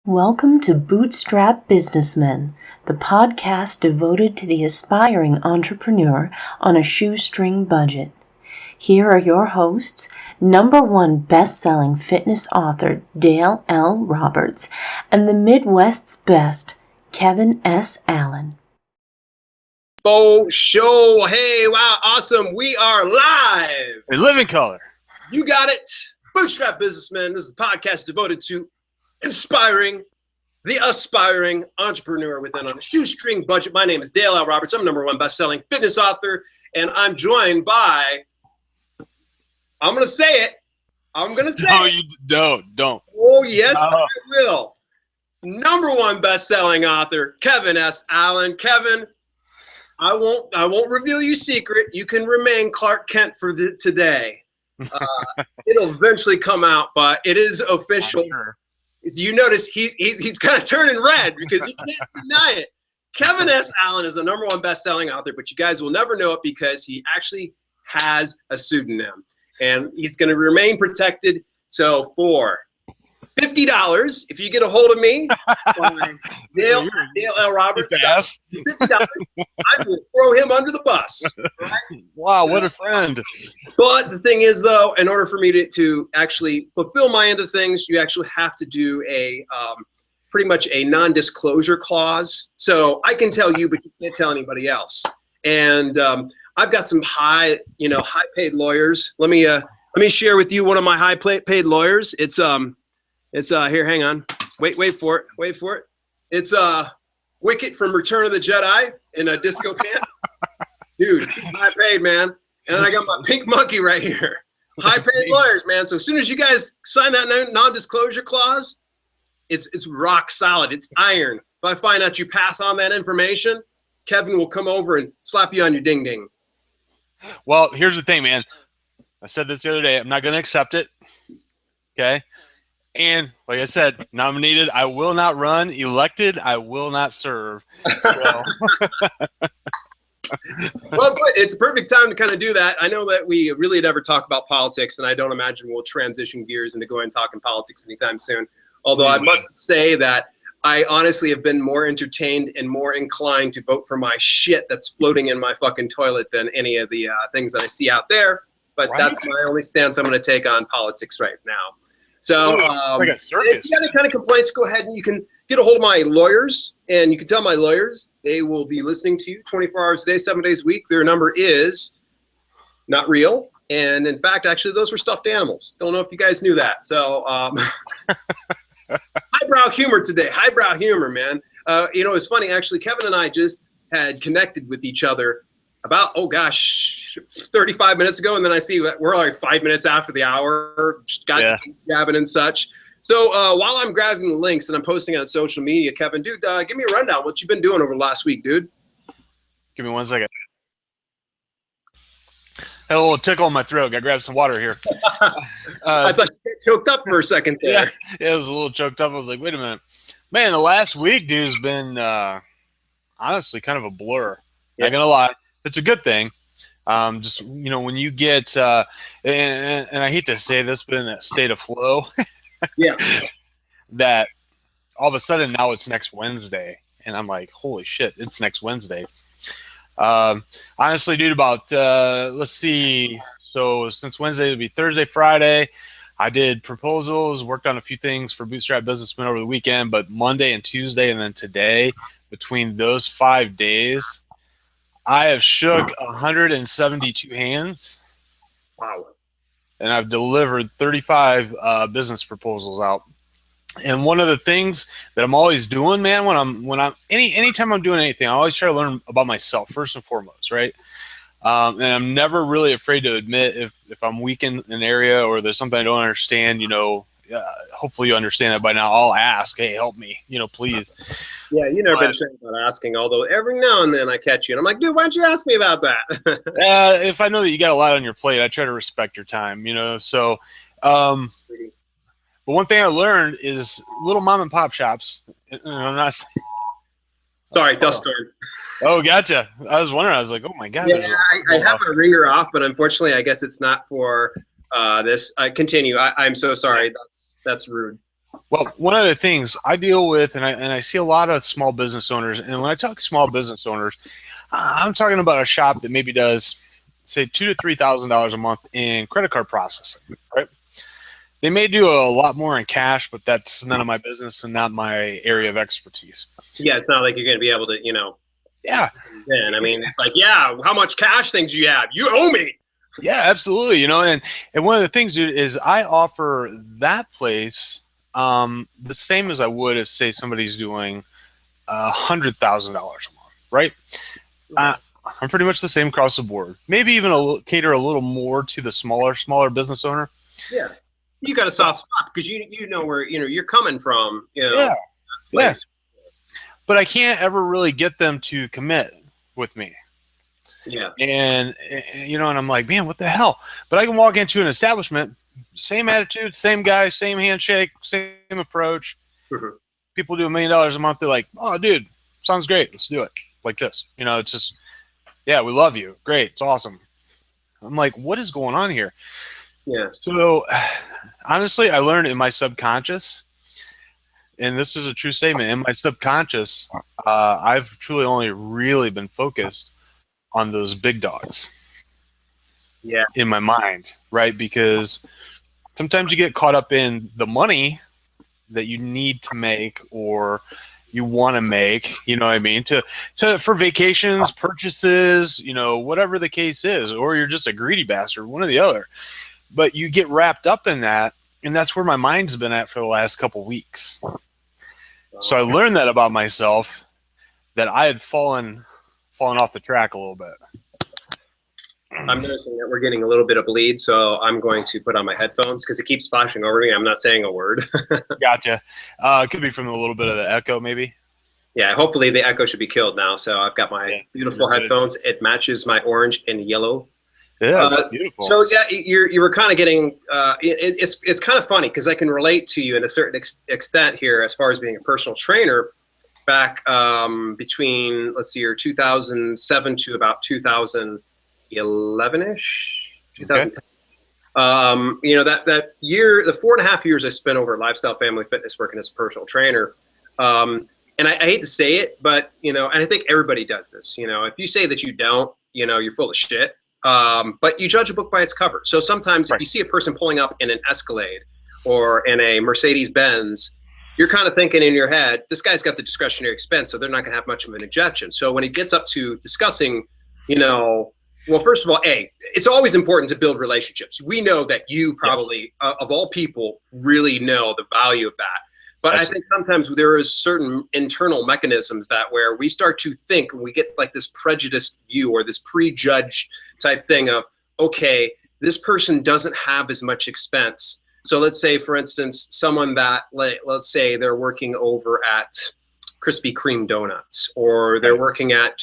Welcome to Bootstrap Businessmen, the podcast devoted to the aspiring entrepreneur on a shoestring budget. Here are your hosts, #1 best-selling fitness author Dale L. Roberts and the Midwest's best, Kevin S. Allen. Oh, show. Hey, wow, awesome. We are live. In living color. You got it. Bootstrap Businessmen. This is a podcast devoted to inspiring the aspiring entrepreneur within a shoestring budget. My name is Dale L. Roberts. I'm #1 best-selling fitness author, and I'm joined by, I'm going to say it. No, you don't. Oh, yes, I will. #1 best-selling author, Kevin S. Allen. Kevin, I won't reveal your secret. You can remain Clark Kent for today. It'll eventually come out, but it is official. Sure. You notice he's kind of turning red because he can't deny it. Kevin S. Allen is a #1 best-selling author, but you guys will never know it because he actually has a pseudonym, and he's going to remain protected. So for $50, if you get a hold of me, Dale L. Roberts, $50, I will throw him under the bus. Right? Wow, what a friend. But the thing is, though, in order for me to actually fulfill my end of things, you actually have to do a pretty much a non-disclosure clause. So I can tell you, but you can't tell anybody else. And I've got some high-paid lawyers. Let me share with you one of my high-paid lawyers. It's here. Hang on. Wait for it. It's Wicket from Return of the Jedi in a disco pants. Dude, high paid, man. And I got my pink monkey right here. High paid lawyers, man. So as soon as you guys sign that non-disclosure clause, it's rock solid. It's iron. If I find out you pass on that information, Kevin will come over and slap you on your ding ding. Well, here's the thing, man. I said this the other day. I'm not going to accept it. Okay. And like I said, nominated, I will not run. Elected, I will not serve. So. Well, but it's a perfect time to kind of do that. I know that we really never talk about politics, and I don't imagine we'll transition gears into going and talking politics anytime soon. Although I must say that I honestly have been more entertained and more inclined to vote for my shit that's floating in my fucking toilet than any of the things that I see out there. But Right? That's my only stance I'm going to take on politics right now. So like a circus. if you got any kind of complaints, go ahead and you can get a hold of my lawyers, and you can tell my lawyers they will be listening to you 24 hours a day, 7 days a week. Their number is not real. And in fact, actually, those were stuffed animals. Don't know if you guys knew that. So highbrow humor today. Highbrow humor, man. It's funny. Actually, Kevin and I just had connected with each other about, 35 minutes ago, and then I see we're like 5 minutes after the hour, to keep grabbing and such. So while I'm grabbing the links and I'm posting on social media, Kevin, dude, give me a rundown. What you been doing over the last week, dude? Give me 1 second. Had a little tickle in my throat. Got to grab some water here. I thought you got choked up for a second there. Yeah, it was a little choked up. I was like, wait a minute. Man, the last week, dude, has been honestly kind of a blur. Not going to lie. It's a good thing. Just, when you get, and I hate to say this, but in that state of flow, that all of a sudden now it's next Wednesday. And I'm like, holy shit, it's next Wednesday. Honestly, dude, about, let's see. So since Wednesday, it'll be Thursday, Friday. I did proposals, worked on a few things for Bootstrap Businessmen over the weekend, but Monday and Tuesday and then today, between those 5 days, I have shook 172 hands. Wow. And I've delivered 35 business proposals out. And one of the things that I'm always doing, man, anytime I'm doing anything, I always try to learn about myself first and foremost, right? And I'm never really afraid to admit if I'm weak in an area or there's something I don't understand, hopefully you understand that by now. I'll ask, hey, help me, please. Yeah, you never been shy about asking, although every now and then I catch you and I'm like, dude, why don't you ask me about that? If I know that you got a lot on your plate, I try to respect your time, so but one thing I learned is little mom and pop shops. I'm not Sorry, dust storm. Oh, gotcha. I was wondering. I was like, oh my God. Yeah, I have a ringer off, but unfortunately, I guess it's not for this. Continue. I'm so sorry. That's rude. Well, one of the things I deal with, and I see a lot of small business owners, and when I talk small business owners, I'm talking about a shop that maybe does, say, $2,000 to $3,000 a month in credit card processing, right? They may do a lot more in cash, but that's none of my business and not my area of expertise. Yeah, it's not like you're going to be able to, Yeah. Then I mean, it's like, yeah, how much cash things do you have? You owe me. Yeah, absolutely. And one of the things, dude, is I offer that place the same as I would if, say, somebody's doing $100,000 a month, right? I'm pretty much the same across the board. Maybe even cater a little more to the smaller business owner. Yeah, you got a soft spot because you know where you're coming from. Yeah. But I can't ever really get them to commit with me. Yeah. And and I'm like, man, what the hell? But I can walk into an establishment, same attitude, same guy, same handshake, same approach. Mm-hmm. People do $1 million a month. They're like, oh, dude, sounds great. Let's do it like this. It's just, yeah, we love you. Great. It's awesome. I'm like, what is going on here? Yeah. So honestly, I learned in my subconscious, and this is a true statement, in my subconscious, I've truly only really been focused on those big dogs. Yeah. In my mind, right? Because sometimes you get caught up in the money that you need to make or you want to make, you know what I mean? For vacations, purchases, whatever the case is, or you're just a greedy bastard, one or the other. But you get wrapped up in that, and that's where my mind's been at for the last couple weeks. So I learned that about myself, that I had fallen off the track a little bit. I'm noticing that we're getting a little bit of bleed, so I'm going to put on my headphones because it keeps flashing over me. I'm not saying a word. Gotcha. It could be from a little bit of the echo, maybe. Yeah, hopefully the echo should be killed now. So I've got my beautiful headphones. It matches my orange and yellow. Yeah, it's beautiful. So yeah, you were kind of getting. It's kind of funny because I can relate to you in a certain extent here as far as being a personal trainer. Back between, let's see here, 2007 to about 2011-ish, 2010. Okay. That year, the 4.5 years I spent over lifestyle, family, fitness, working as a personal trainer. And I hate to say it, but, and I think everybody does this. If you say that you don't, you're full of shit. But you judge a book by its cover. So sometimes if you see a person pulling up in an Escalade or in a Mercedes-Benz, you're kind of thinking in your head, this guy's got the discretionary expense, so they're not going to have much of an objection. So when it gets up to discussing, well, first of all, it's always important to build relationships. We know that you probably, of all people, really know the value of that. But absolutely. I think sometimes there is certain internal mechanisms that where we start to think and we get like this prejudiced view or this prejudged type thing of, okay, this person doesn't have as much expense. So let's say, for instance, someone that, let's say they're working over at Krispy Kreme Donuts, or they're working at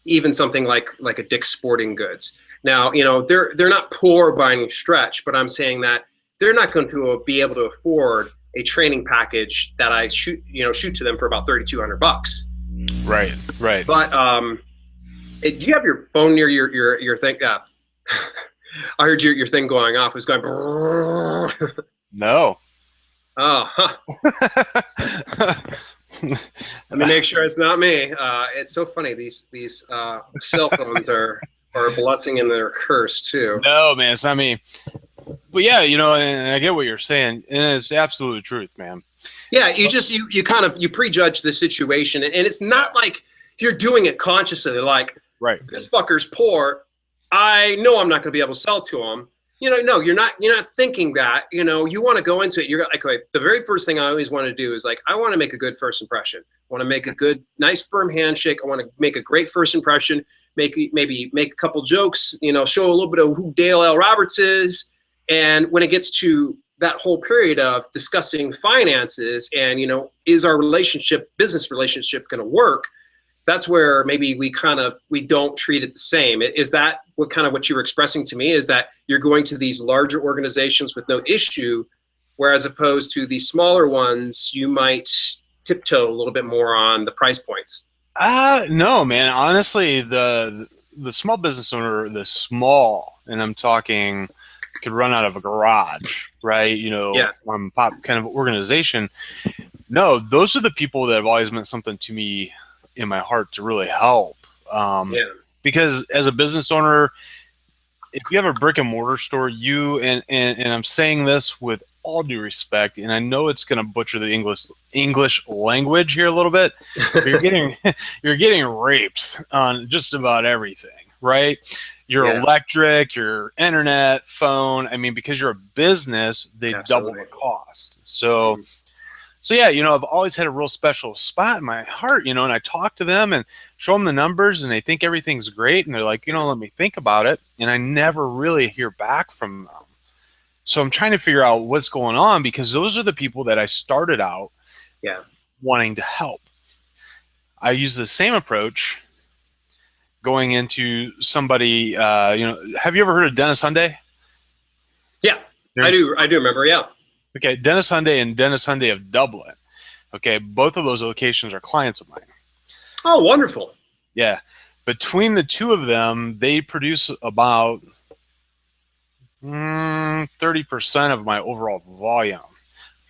even something like a Dick's Sporting Goods. Now, they're not poor by any stretch, but I'm saying that they're not going to be able to afford a training package that I shoot to them for about $3,200. Right. But do you have your phone near your thing? I heard your thing going off. It was going. No. Oh, huh. Let me make sure it's not me. It's so funny. These cell phones are a blessing and they're a curse too. No, man, it's not me. But yeah, and I get what you're saying, and it's absolute the truth, man. Yeah, you kind of prejudge the situation, and it's not like you're doing it consciously. Like, right, this fucker's poor. I know I'm not going to be able to sell to him. No, you're not thinking that. You want to go into it. You're like, okay, the very first thing I always want to do is like, I want to make a good first impression. I want to make a good, nice, firm handshake. I want to make a great first impression. Maybe make a couple jokes. Show a little bit of who Dale L. Roberts is. And when it gets to that whole period of discussing finances and, is our business relationship going to work? That's where maybe we don't treat it the same. Is that what you were expressing to me, is that you're going to these larger organizations with no issue, whereas opposed to the smaller ones, you might tiptoe a little bit more on the price points? No, man. Honestly, the small business owner, and I'm talking could run out of a garage, right? Yeah. Pop kind of organization. No, those are the people that have always meant something to me in my heart to really help. Yeah. Because as a business owner, if you have a brick and mortar store, and I'm saying this with all due respect, and I know it's going to butcher the English language here a little bit, but you're getting raped on just about everything, right? Your electric, your internet, phone. I mean, because you're a business, they double the cost. So. So yeah, I've always had a real special spot in my heart, and I talk to them and show them the numbers, and they think everything's great, and they're like, let me think about it, and I never really hear back from them. So I'm trying to figure out what's going on, because those are the people that I started out wanting to help. I use the same approach going into somebody. Have you ever heard of Dennis Hyundai? Yeah, I do remember. Yeah. Okay, Dennis Hyundai and Dennis Hyundai of Dublin. Okay, both of those locations are clients of mine. Oh, wonderful. Yeah. Between the two of them, they produce about 30% of my overall volume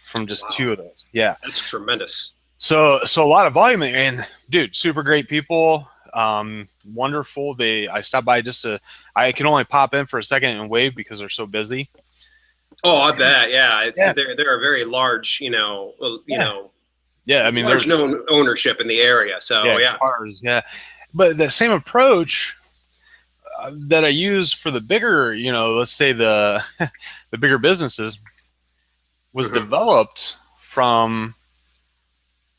from just two of those. Yeah. That's tremendous. So a lot of volume, and dude, super great people. Wonderful. I stopped by I can only pop in for a second and wave because they're so busy. Oh, I bet. Yeah, they're a very large, Yeah, I mean, there's no ownership in the area. So cars, but the same approach that I use for the bigger, let's say the the bigger businesses was developed from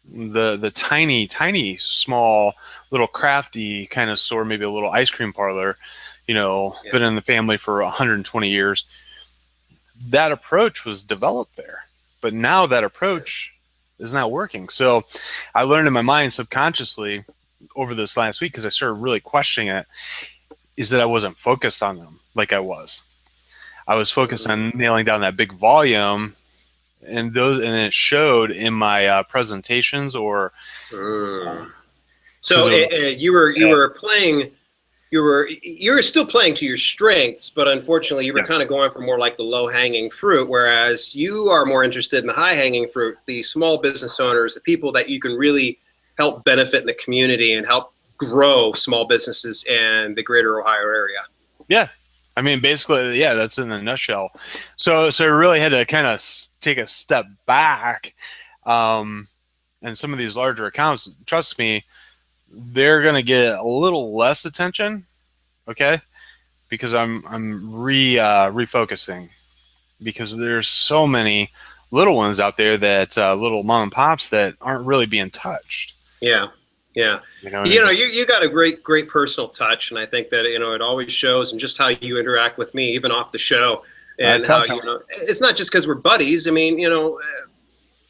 the tiny small little crafty kind of store, maybe a little ice cream parlor, been in the family for 120 years. That approach was developed there, but now that approach is not working. So I learned in my mind subconsciously over this last week, because I started really questioning it, is that I wasn't focused on them like I was. I was focused on nailing down that big volume, and then it showed in my presentations or. So you were playing. You were still playing to your strengths, but unfortunately you were kind of going for more like the low-hanging fruit, whereas you are more interested in the high-hanging fruit, the small business owners, the people that you can really help benefit in the community and help grow small businesses in the greater Ohio area. Yeah. I mean, basically, that's in a nutshell. So I really had to kind of take a step back. And some of these larger accounts, trust me, they're going to get a little less attention, okay? Because I'm refocusing, because there's so many little ones out there that little mom and pops that aren't really being touched. Yeah. You got a great personal touch, and I think that it always shows in just how you interact with me, even off the show, and how it's not just because we're buddies. I mean,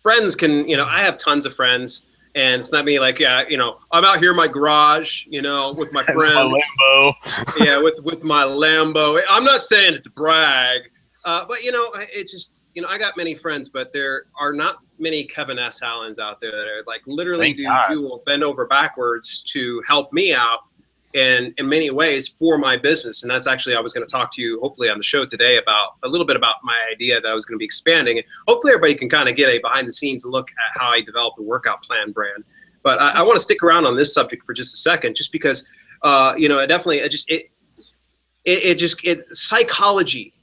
friends can. I have tons of friends. And it's not me like, I'm out here in my garage, with my friends. My Lambo. with my Lambo. I'm not saying it to brag, but, it's just, I got many friends, but there are not many Kevin S. Allens out there that are like literally who will bend over backwards to help me out in many ways for my business. And that's actually, I was going to talk to you hopefully on the show today about a little bit about my idea that I was going to be expanding. And hopefully everybody can kind of get a behind the scenes look at how I developed the workout plan brand. But I want to stick around on this subject for just a second, just because, psychology,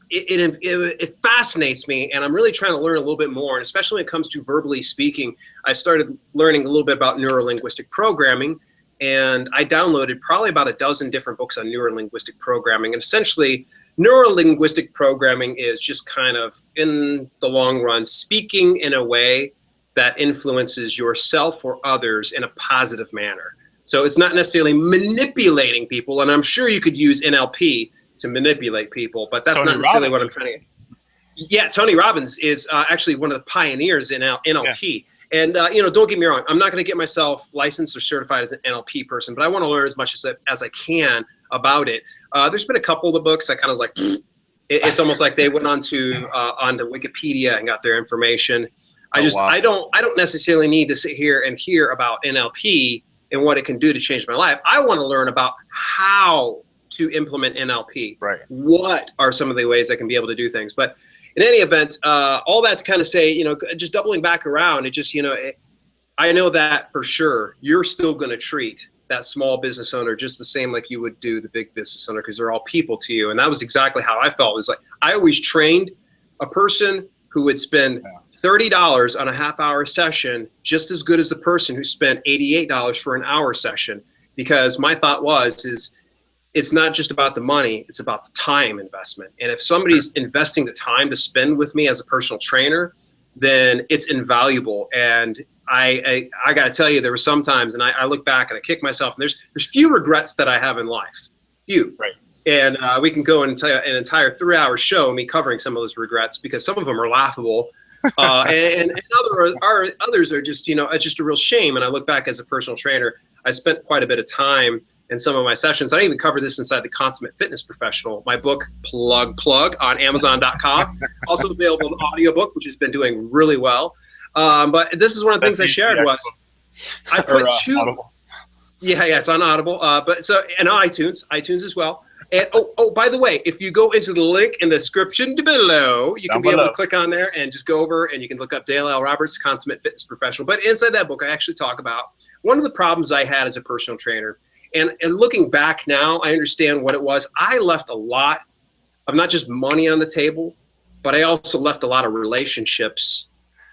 it fascinates me, and I'm really trying to learn a little bit more. And especially when it comes to verbally speaking, I started learning a little bit about neuro-linguistic programming. And I downloaded probably about a dozen different books on neuro-linguistic programming. And essentially, neuro-linguistic programming is just kind of, in the long run, speaking in a way that influences yourself or others in a positive manner. So it's not necessarily manipulating people. And I'm sure you could use NLP to manipulate people, but that's not necessarily what I'm trying to get. Yeah, Tony Robbins is actually one of the pioneers in NLP. Yeah. And, don't get me wrong, I'm not going to get myself licensed or certified as an NLP person, but I want to learn as much as I can about it. There's been a couple of the books I kind of was like, it's almost like they went onto Wikipedia and got their information. I don't necessarily need to sit here and hear about NLP and what it can do to change my life. I want to learn about how to implement NLP? Right. What are some of the ways I can be able to do things? But in any event, all that to kind of say, just doubling back around, it just, I know that for sure you're still going to treat that small business owner just the same like you would do the big business owner, because they're all people to you. And that was exactly how I felt. It was like I always trained a person who would spend $30 on a half-hour session just as good as the person who spent $88 for an hour session, because my thought is it's not just about the money, it's about the time investment. And if somebody's investing the time to spend with me as a personal trainer, then it's invaluable. And I got to tell you, there were some times, and I look back and I kick myself, and there's few regrets that I have in life. Few. Right. And we can go and tell you an entire 3-hour show, me covering some of those regrets, because some of them are laughable. And others are just, it's just a real shame. And I look back as a personal trainer, I spent quite a bit of time in some of my sessions. I even cover this inside the Consummate Fitness Professional, my book, plug on Amazon.com. Also available in audiobook, which has been doing really well. But this is one of the things I shared was I put Audible. Yeah, it's on Audible. And iTunes as well. And by the way, if you go into the link in the description below, you can be able to click on there and just go over and you can look up Dale L. Roberts, Consummate Fitness Professional. But inside that book, I actually talk about one of the problems I had as a personal trainer. And looking back now, I understand what it was. I left a lot of not just money on the table, but I also left a lot of relationships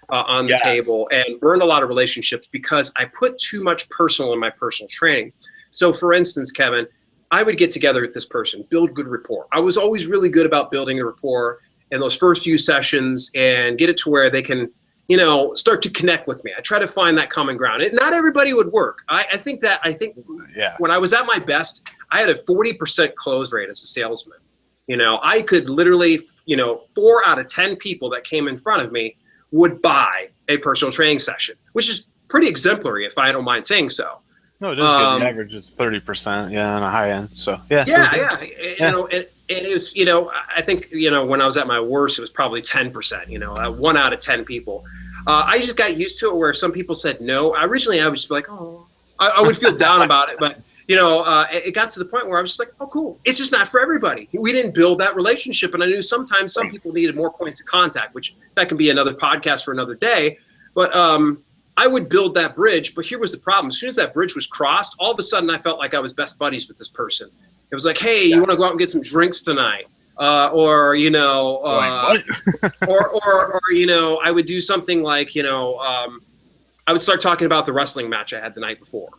on the table, and burned a lot of relationships because I put too much personal in my personal training. So for instance, Kevin, I would get together with this person, build good rapport. I was always really good about building a rapport in those first few sessions and get it to where they can, start to connect with me. I try to find that common ground. Not everybody would work. I think when I was at my best, I had a 40% close rate as a salesman. I could literally, 4 out of 10 people that came in front of me would buy a personal training session, which is pretty exemplary, if I don't mind saying so. No, it is good. The average is 30%, on a high end. So yeah. And it was, I think, when I was at my worst, it was probably 10%. 1 out of 10 people. I just got used to it where if some people said no. Originally, I would just be like, oh, I would feel down about it, but it got to the point where I was just like, oh, cool. It's just not for everybody. We didn't build that relationship. And I knew sometimes some people needed more points of contact, which that can be another podcast for another day. But I would build that bridge. But here was the problem. As soon as that bridge was crossed, all of a sudden I felt like I was best buddies with this person. It was like, hey, you want to go out and get some drinks tonight? I would do something like, I would start talking about the wrestling match I had the night before.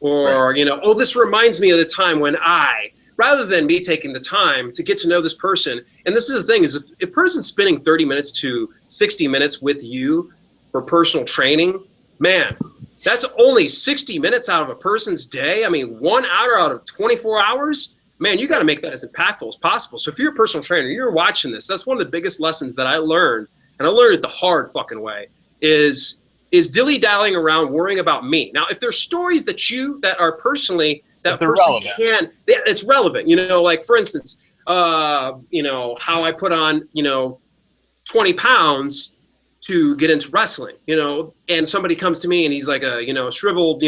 Or, this reminds me of the time when rather than me taking the time to get to know this person. And this is the thing is if a person's spending 30 minutes to 60 minutes with you for personal training, man, that's only 60 minutes out of a person's day. I mean, 1 hour out of 24 hours, man, you got to make that as impactful as possible. So if you're a personal trainer, you're watching this, that's one of the biggest lessons that I learned, and I learned it the hard fucking way, is dilly-dallying around worrying about me. Now, if there's stories that are personally, that person relevant. It's relevant. Like for instance, how I put on, 20 pounds to get into wrestling, and somebody comes to me and he's like a, shriveled,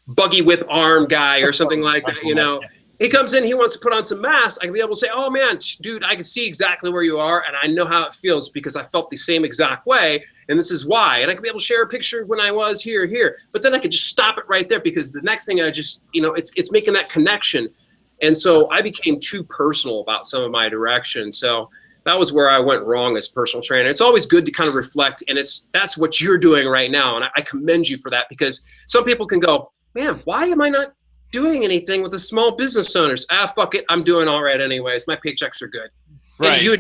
buggy whip arm guy or something like that, He comes in, he wants to put on some mass. I can be able to say, oh man, dude, I can see exactly where you are. And I know how it feels because I felt the same exact way. And this is why. And I can be able to share a picture when I was here. But then I could just stop it right there because the next thing I just, it's making that connection. And so I became too personal about some of my direction. So that was where I went wrong as a personal trainer. It's always good to kind of reflect. And that's what you're doing right now. And I commend you for that because some people can go, man, why am I not doing anything with the small business owners? Fuck it, I'm doing all right anyways. My paychecks are good. Right. And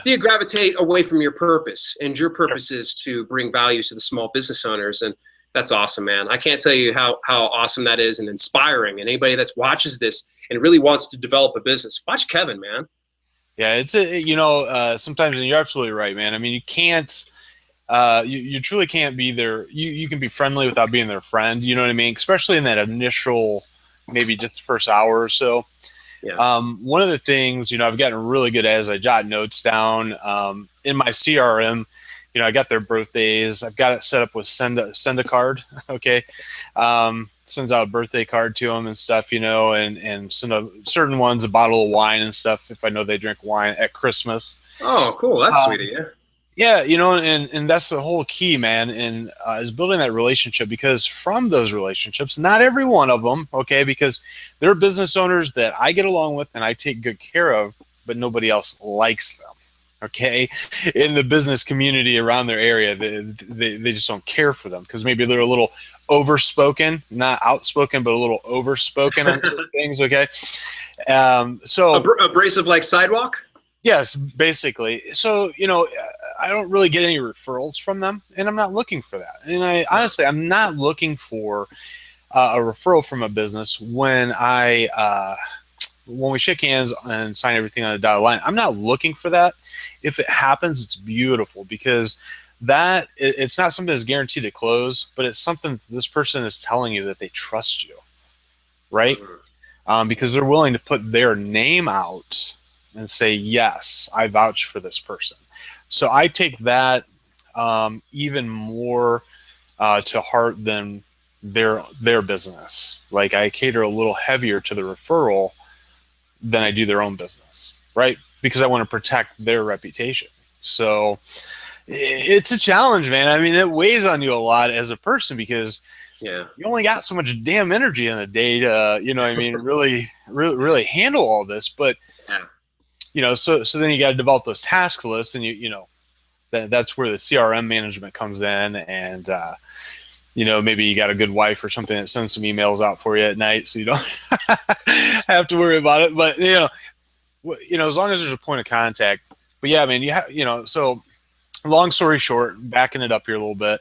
you gravitate away from your purpose, and your purpose is to bring value to the small business owners, and that's awesome, man. I can't tell you how awesome that is and inspiring. And anybody that watches this and really wants to develop a business, watch Kevin, man. Yeah, it's sometimes, and you're absolutely right, man. I mean, you can't. You truly can't be there. You can be friendly without being their friend. You know what I mean? Especially in that initial, maybe just the first hour or so. Yeah. One of the things, I've gotten really good at is I jot notes down in my CRM, I got their birthdays. I've got it set up with send a card. Okay. Sends out a birthday card to them and stuff, and send certain ones a bottle of wine and stuff if I know they drink wine at Christmas. Oh, cool. That's sweet of you. Yeah, and that's the whole key, man, and is building that relationship, because from those relationships, not every one of them, okay, because there are business owners that I get along with and I take good care of, but nobody else likes them, okay, in the business community around their area. They just don't care for them because maybe they're a little overspoken, not outspoken, but a little overspoken on certain things, okay? So abrasive like sidewalk? Yes, basically. So, I don't really get any referrals from them, and I'm not looking for that. And I'm not looking for a referral from a business when we shake hands and sign everything on the dotted line. I'm not looking for that. If it happens, it's beautiful, because it's not something that's guaranteed to close, but it's something that this person is telling you that they trust you, right? Because they're willing to put their name out and say, yes, I vouch for this person. So I take that even more to heart than their business. Like, I cater a little heavier to the referral than I do their own business, right? Because I want to protect their reputation. So it's a challenge, man. I mean, it weighs on you a lot as a person, because you only got so much damn energy in a day to, really handle all this. But so then you got to develop those task lists, and that's where the CRM management comes in, and maybe you got a good wife or something that sends some emails out for you at night, so you don't have to worry about it. But as long as there's a point of contact. But yeah, man, so long story short, backing it up here a little bit.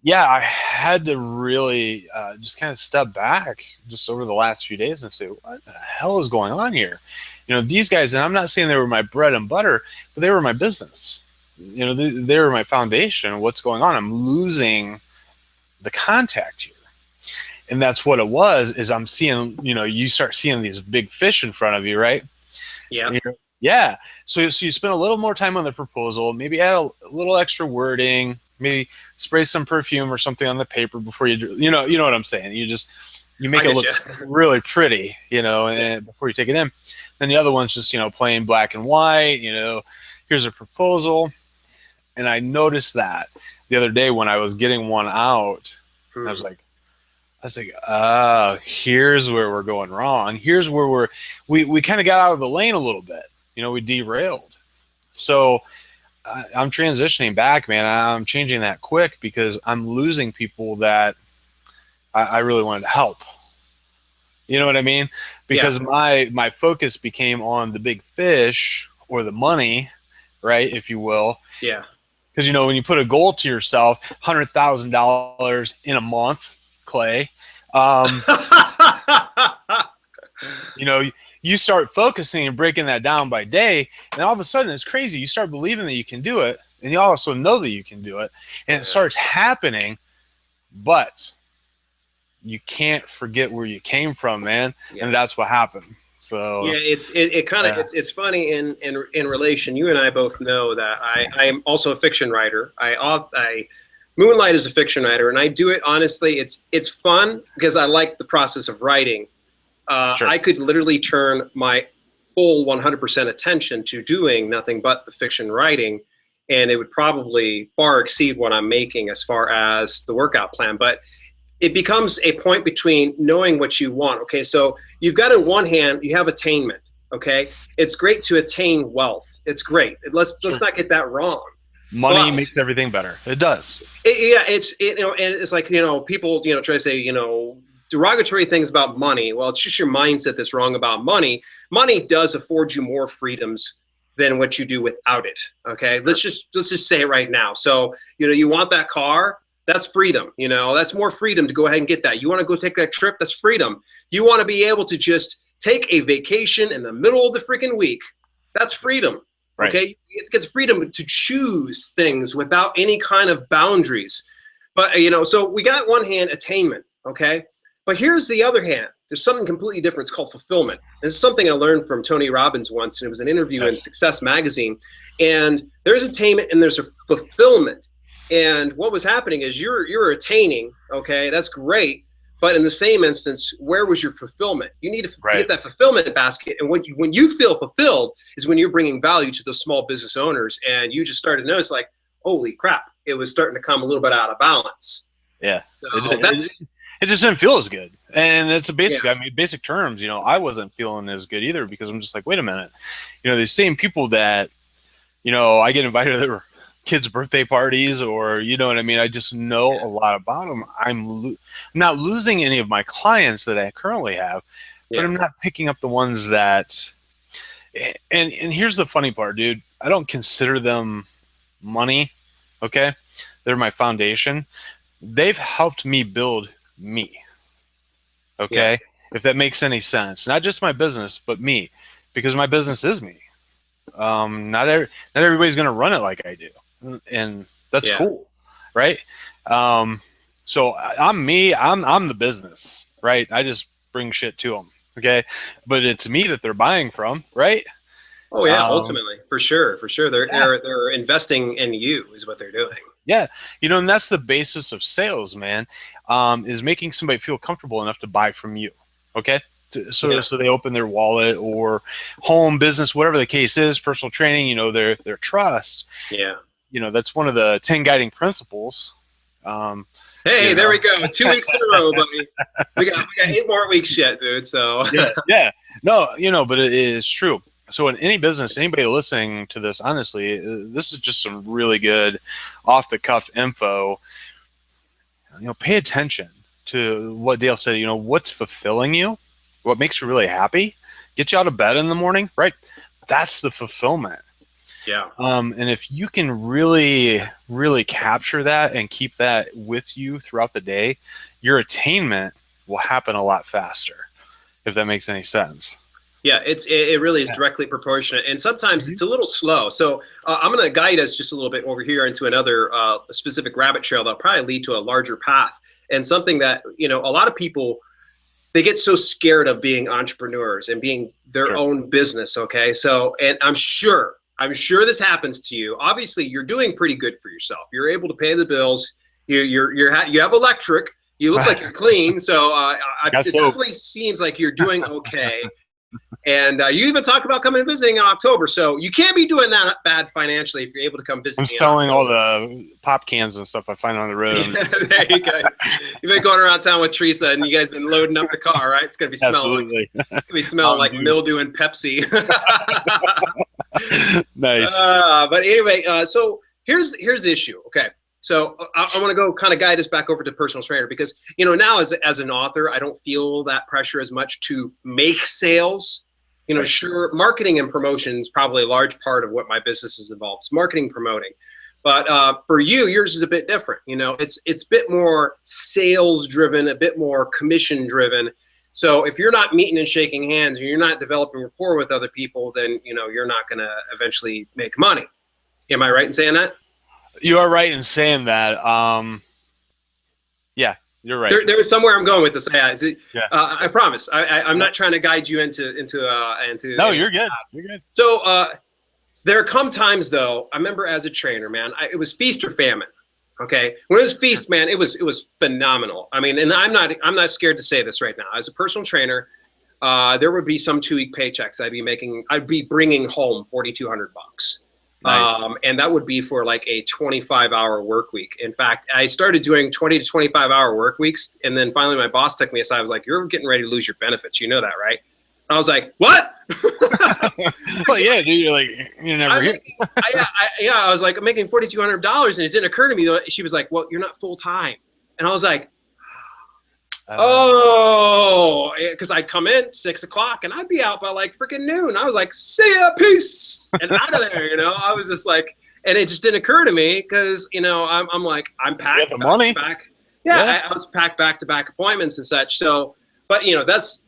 Yeah, I had to really just kind of step back just over the last few days and say, what the hell is going on here? These guys, and I'm not saying they were my bread and butter, but they were my business. They were my foundation. What's going on? I'm losing the contact here. And that's what it was, is I'm seeing, you start seeing these big fish in front of you, right? Yeah. Yeah. So you spend a little more time on the proposal, maybe add a little extra wording, maybe spray some perfume or something on the paper before you know what I'm saying. You make it look really pretty, and before you take it in. Then the other one's just, plain black and white, here's a proposal. And I noticed that the other day when I was getting one out, I was like, oh, here's where we're going wrong. Here's where we kind of got out of the lane a little bit. We derailed. So I'm transitioning back, man. I'm changing that quick because I'm losing people that I really wanted to help. You know what I mean? Because my focus became on the big fish, or the money, right, if you will. Yeah. Because, when you put a goal to yourself, $100,000 in a month, Clay, you start focusing and breaking that down by day, and all of a sudden it's crazy. You start believing that you can do it, and you also know that you can do it, and it starts happening, but you can't forget where you came from, man. And that's what happened. So it's funny in relation. You and I both know that I am also a fiction writer. I moonlight as a fiction writer, and I do it honestly. It's fun because I like the process of writing. Sure. I could literally turn my full 100% attention to doing nothing but the fiction writing, and it would probably far exceed what I'm making as far as the workout plan. But it becomes a point between knowing what you want. Okay, so you've got, on one hand, you have attainment. Okay, it's great to attain wealth. It's great. Let's not get that wrong. Money makes everything better. It does. It's like, people try to say derogatory things about money. Well, it's just your mindset that's wrong about money. Money does afford you more freedoms than what you do without it. Okay, let's just say it right now. So you want that car. That's freedom. That's more freedom to go ahead and get that. You want to go take that trip? That's freedom. You want to be able to just take a vacation in the middle of the freaking week? That's freedom. Right. Okay, you get the freedom to choose things without any kind of boundaries. But so we got, one hand, attainment. Okay, But here's the other hand. There's something completely different. It's called fulfillment. This is something I learned from Tony Robbins once, and it was an interview in Success Magazine. And there's attainment and there's a fulfillment. And what was happening is you're attaining, okay, that's great. But in the same instance, where was your fulfillment? You need to get that fulfillment basket. And when you feel fulfilled is when you're bringing value to those small business owners. And you just started to notice, like, holy crap, it was starting to come a little bit out of balance. Yeah. So it just didn't feel as good. And it's a basic, I mean, basic terms, you know, I wasn't feeling as good either, because I'm just like, wait a minute, you know, these same people that, you know, I get invited to their kids' birthday parties, or, you know what I mean? I just know a lot about them. I'm not losing any of my clients that I currently have, but I'm not picking up the ones that, and here's the funny part, dude, I don't consider them money. Okay. They're my foundation. They've helped me build me. Okay. If that makes any sense, not just my business, but me, because my business is me. Not everybody's going to run it like I do. And that's cool. Right. So I'm me, I'm the business, right? I just bring shit to them. Okay. But it's me that they're buying from. Right. Oh yeah. Ultimately, for sure. They're investing in you is what they're doing. Yeah. You know, and that's the basis of sales, man, is making somebody feel comfortable enough to buy from you. Okay. So they open their wallet or home, business, whatever the case is, personal training, you know, their trust. Yeah. You know, that's one of the 10 guiding principles. Hey, there we go. 2 weeks in a row, buddy. We got 8 more weeks yet, dude. So yeah. No, you know, but it is true. So in any business, anybody listening to this, honestly, this is just some really good off the cuff info. You know, pay attention to what Dale said. You know, what's fulfilling you, what makes you really happy, get you out of bed in the morning, right? That's the fulfillment. Yeah. And if you can really, really capture that and keep that with you throughout the day, your attainment will happen a lot faster, if that makes any sense. Yeah, it really is directly proportionate, and sometimes it's a little slow. So I'm going to guide us just a little bit over here into another specific rabbit trail that'll probably lead to a larger path, and something that, you know, a lot of people, they get so scared of being entrepreneurs and being their own business. Okay, so, and I'm sure this happens to you. Obviously, you're doing pretty good for yourself. You're able to pay the bills. You have electric. You look like you're clean. So it definitely seems like you're doing okay. And you even talked about coming and visiting in October. So you can't be doing that bad financially if you're able to come visit. I'm selling all the pop cans and stuff I find on the road. There you go. You've been going around town with Teresa, and you guys been loading up the car, right? It's going to be smelling like mildew and Pepsi. Nice. But anyway, so here's the issue. Okay. So I want to go kind of guide us back over to personal trainer, because, you know, now as an author, I don't feel that pressure as much to make sales. You know, sure, marketing and promotion is probably a large part of what my business is involved. It's marketing, promoting. But for you, yours is a bit different. You know, it's a bit more sales driven, a bit more commission driven. So if you're not meeting and shaking hands, or you're not developing rapport with other people, then, you know, you're not going to eventually make money. Am I right in saying that? You are right in saying that. Yeah, you're right. There is somewhere I'm going with this. I promise. I'm not trying to guide you into. No, you're good. You're good. So there come times, though. I remember as a trainer, man, it was feast or famine. Okay, when it was feast, man, it was phenomenal. I mean, and I'm not scared to say this right now. As a personal trainer, there would be some 2-week paychecks I'd be bringing home $4,200. Nice. And that would be for like a 25-hour work week. In fact, I started doing 20 to 25-hour work weeks. And then finally my boss took me aside. I was like, you're getting ready to lose your benefits. You know that, right? I was like, what? Well, yeah, dude, you're like, you're never here. I was like, I'm making $4,200. And it didn't occur to me, though. She was like, well, you're not full time. And I was like, because I'd come in 6 o'clock and I'd be out by like freaking noon. I was like, see ya, peace, and out of there. You know, I was just like, and it just didn't occur to me because, you know, I'm like, I'm packed. The money. Back. Yeah, I was packed back-to-back appointments and such. So, but you know, there's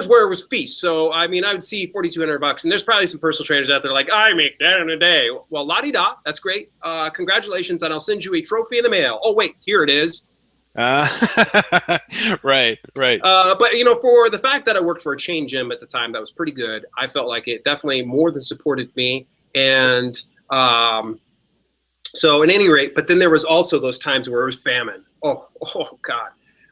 where it was feast. So I mean, I would see $4,200, and there's probably some personal trainers out there like, I make that in a day. Well, la-di-da, that's great. Congratulations, and I'll send you a trophy in the mail. Oh wait, here it is. Right, right. But for the fact that I worked for a chain gym at the time, that was pretty good. I felt like it definitely more than supported me. And so, at any rate, but then there was also those times where it was famine. Oh God.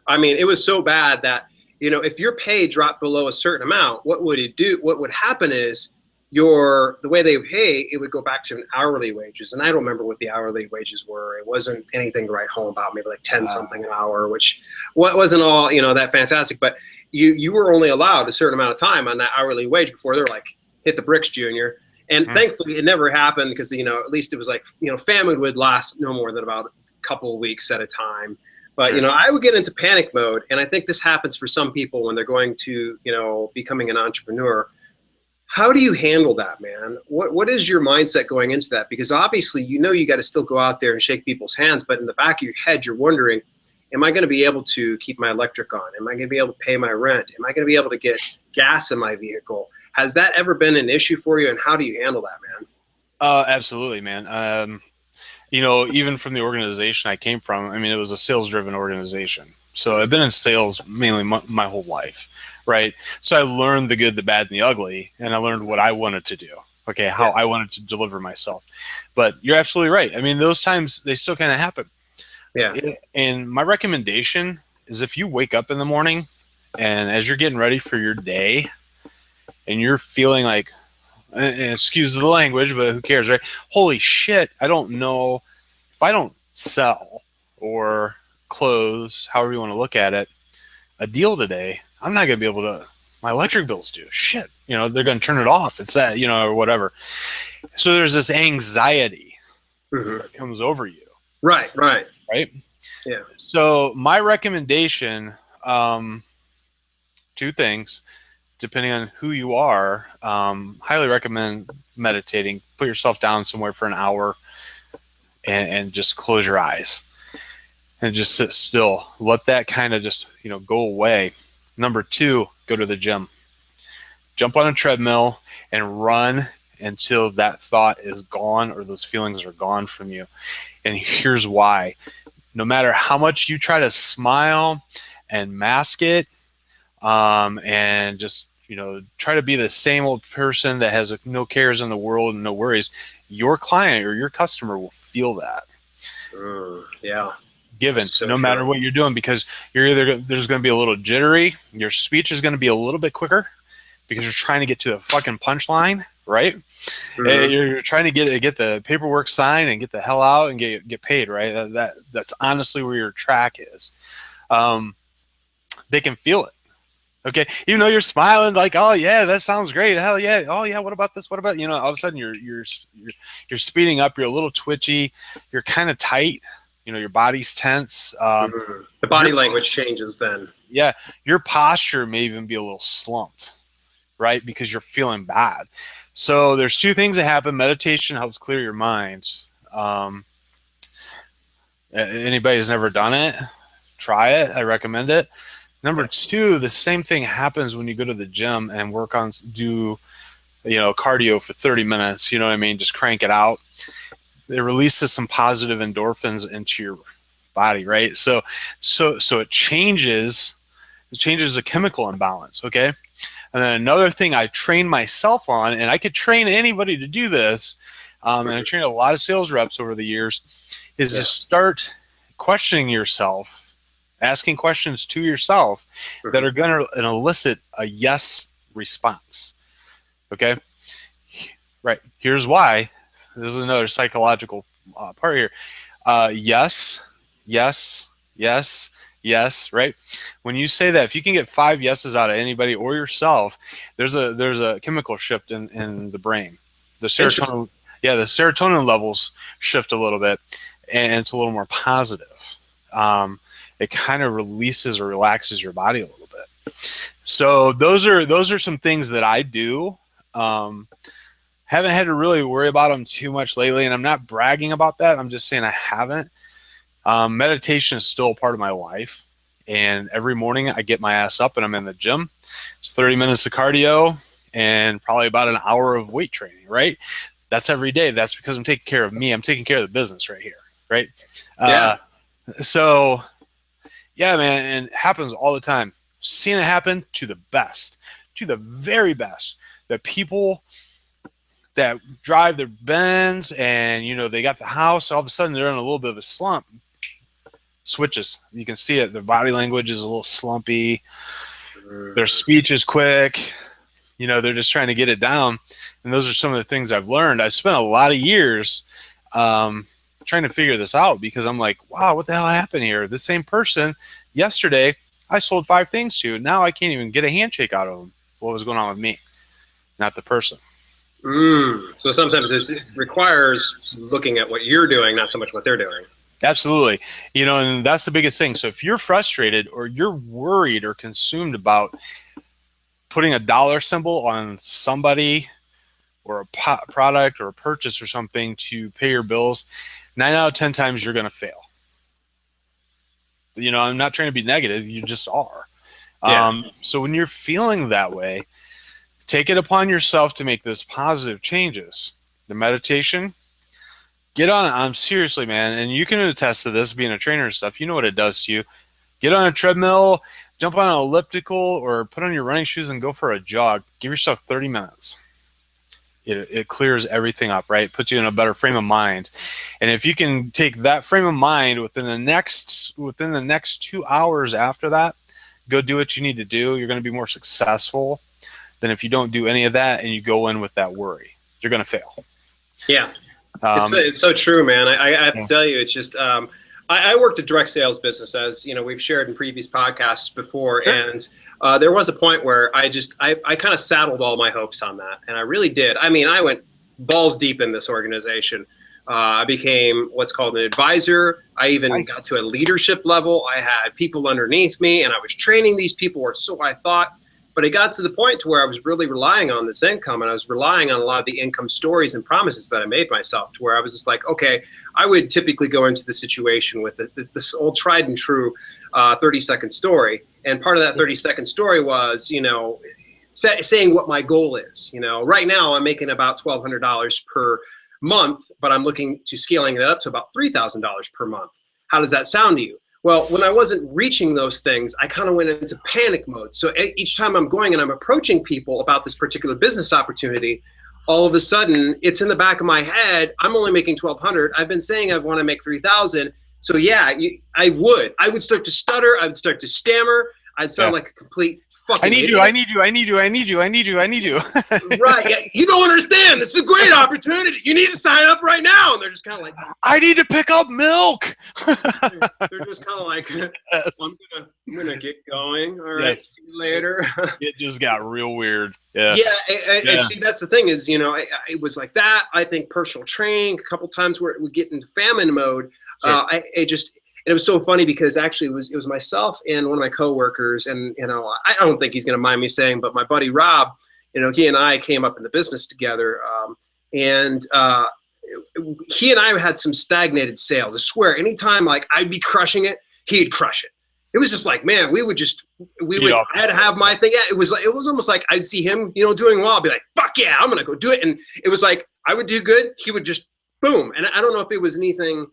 I mean, it was so bad that if your pay dropped below a certain amount, what would it do? What would happen is the way they pay, it would go back to an hourly wages. And I don't remember what the hourly wages were. It wasn't anything to write home about, maybe like 10 something an hour, which wasn't all, that fantastic, but you were only allowed a certain amount of time on that hourly wage before they're like, hit the bricks, Junior. And thankfully it never happened because, at least it was like, famine would last no more than about a couple of weeks at a time. But, Sure. I would get into panic mode. And I think this happens for some people when they're going to, becoming an entrepreneur. How do you handle that, man? What is your mindset going into that? Because obviously, you got to still go out there and shake people's hands. But in the back of your head, you're wondering, am I going to be able to keep my electric on? Am I going to be able to pay my rent? Am I going to be able to get gas in my vehicle? Has that ever been an issue for you? And how do you handle that, man? Absolutely, man. Even from the organization I came from, I mean, it was a sales-driven organization. So I've been in sales mainly my whole life, right? So I learned the good, the bad, and the ugly, and I learned what I wanted to do. Okay, how I wanted to deliver myself. But you're absolutely right. I mean, those times, they still kind of happen. Yeah. And my recommendation is if you wake up in the morning and as you're getting ready for your day and you're feeling like, excuse the language, but who cares, right? Holy shit, I don't know if I don't sell or close, however you want to look at it, a deal today, I'm not going to be able to, my electric bill's due. Shit, they're going to turn it off. It's that, or whatever. So there's this anxiety that comes over you. Right. Yeah. So my recommendation, two things, depending on who you are, highly recommend meditating. Put yourself down somewhere for an hour and just close your eyes and just sit still. Let that kind of just, go away. Number two, go to the gym. Jump on a treadmill and run until that thought is gone or those feelings are gone from you. And here's why. No matter how much you try to smile and mask it, and just, try to be the same old person that has no cares in the world and no worries, your client or your customer will feel that. Yeah. Given, so no matter what you're doing, because you're either there's going to be a little jittery, your speech is going to be a little bit quicker because you're trying to get to the fucking punchline, right? You're trying to get the paperwork signed and get the hell out and get paid, right? That's honestly where your track is. They can feel it. Okay, even though you're smiling like, oh yeah, that sounds great, hell yeah, oh yeah, what about this? What about all of a sudden you're speeding up, you're a little twitchy, you're kind of tight, your body's tense. The body language changes then. Yeah, your posture may even be a little slumped, right? Because you're feeling bad. So there's two things that happen. Meditation helps clear your mind. Anybody who's never done it, try it. I recommend it. Number two, the same thing happens when you go to the gym and do cardio for 30 minutes. You know what I mean? Just crank it out. It releases some positive endorphins into your body, right? So it changes the chemical imbalance. Okay. And then another thing I trained myself on, and I could train anybody to do this, and I trained a lot of sales reps over the years, is to start questioning yourself. Asking questions to yourself that are going to elicit a yes response. Okay? Right. Here's why. This is another psychological part here. Yes, yes, yes, yes, right? When you say that, if you can get 5 yeses out of anybody or yourself, there's a chemical shift in the brain. The serotonin levels shift a little bit, and it's a little more positive. It kind of releases or relaxes your body a little bit. So those are some things that I do. Haven't had to really worry about them too much lately, and I'm not bragging about that. I'm just saying I haven't. Meditation is still a part of my life, and every morning I get my ass up and I'm in the gym. It's 30 minutes of cardio and probably about an hour of weight training, right? That's every day. That's because I'm taking care of me. I'm taking care of the business right here, right? Yeah. So Yeah, man, and it happens all the time. Seen it happen to the best, to the very best. The people that drive their Benz and, they got the house, all of a sudden they're in a little bit of a slump. Switches. You can see it. Their body language is a little slumpy. Their speech is quick. They're just trying to get it down. And those are some of the things I've learned. I spent a lot of years trying to figure this out because I'm like, wow, what the hell happened here? The same person yesterday I sold 5 things to. Now I can't even get a handshake out of them. What was going on with me, not the person? So sometimes it requires looking at what you're doing, not so much what they're doing. Absolutely. And that's the biggest thing. So if you're frustrated or you're worried or consumed about putting a dollar symbol on somebody or a product or a purchase or something to pay your bills, 9 out of 10 times you're going to fail. I'm not trying to be negative. You just are. Yeah. So when you're feeling that way, take it upon yourself to make those positive changes. The meditation, get on it. I'm seriously, man. And you can attest to this being a trainer and stuff. You know what it does to you. Get on a treadmill, jump on an elliptical, or put on your running shoes and go for a jog. Give yourself 30 minutes. It clears everything up, right? Puts you in a better frame of mind. And if you can take that frame of mind within the next 2 hours after that, go do what you need to do. You're going to be more successful than if you don't do any of that and you go in with that worry. You're going to fail. Yeah. It's so true, man. I have to tell you, it's just, I worked a direct sales business, as we've shared in previous podcasts before. Sure. And there was a point where I kind of saddled all my hopes on that. And I really did. I mean, I went balls deep in this organization. I became what's called an advisor. I even got to a leadership level. I had people underneath me and I was training these people, or so I thought. But it got to the point to where I was really relying on this income, and I was relying on a lot of the income stories and promises that I made myself, to where I was just like, okay, I would typically go into the situation with this old tried and true 30-second story. And part of that 30-second story was, saying what my goal is. Right now I'm making about $1,200 per month, but I'm looking to scaling that up to about $3,000 per month. How does that sound to you? Well, when I wasn't reaching those things, I kind of went into panic mode. So each time I'm going and I'm approaching people about this particular business opportunity, all of a sudden it's in the back of my head. I'm only making $1,200. I've been saying I want to make $3,000. So yeah, I would start to stutter. I would start to stammer. I'd sound like a complete fucking idiot. I need you. Right. Yeah. You don't understand. This is a great opportunity. You need to sign up right now. And they're just kind of like, I need to pick up milk. they're just kind of like, well, I'm gonna get going. All right. Yes. See you later. It just got real weird. Yeah. Yeah. And see, that's the thing is, it was like that. I think personal training a couple times where we get into famine mode. Sure. And it was so funny because actually it was myself and one of my coworkers, and I don't think he's going to mind me saying, but my buddy Rob, he and I came up in the business together, and he and I had some stagnated sales. I swear, anytime like I'd be crushing it, he'd crush it. It was just like, man, I had to have my thing. Yeah, it was almost like I'd see him, doing well. I'd be like, fuck yeah, I'm gonna go do it. And it was like I would do good, he would just boom. And I don't know if it was anything,